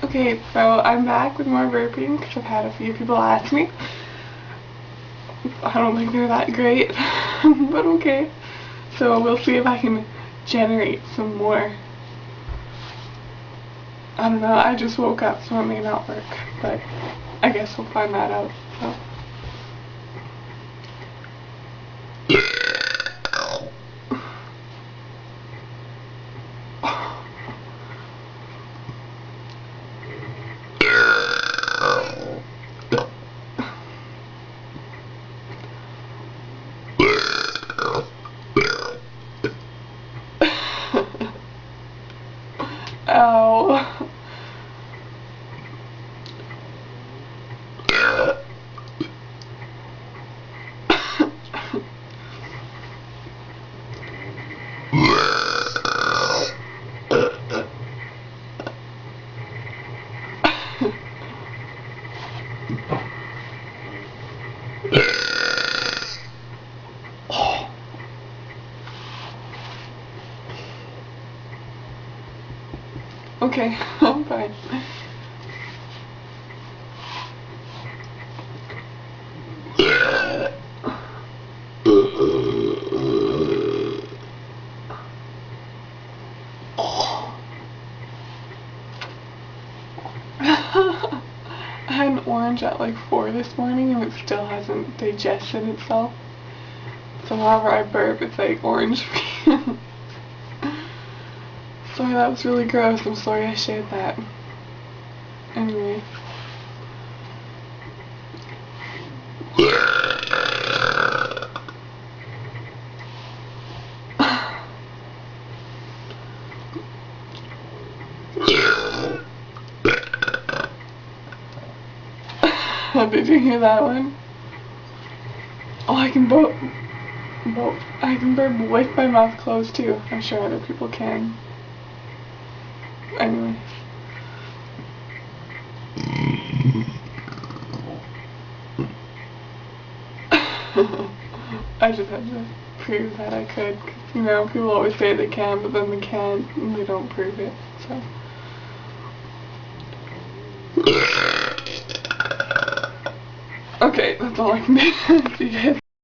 Okay, so I'm back with more burping because I've had a few people ask me. I don't think they're that great, but okay. So we'll see if I can generate some more. I don't know, I just woke up so it may not work, but I guess we'll find that out. So. Ow. Okay, I'm fine. I had an orange at like 4 this morning and it still hasn't digested itself. So whenever I burp, it's like orange. Sorry, that was really gross. I'm sorry I shared that. Anyway. Did you hear that one? Oh, I can burp with my mouth closed too. I'm sure other people can. Anyway. I just had to prove that I could. You know, people always say they can, but then they can't, and they don't prove it, so. Okay, that's all I can do. See you guys.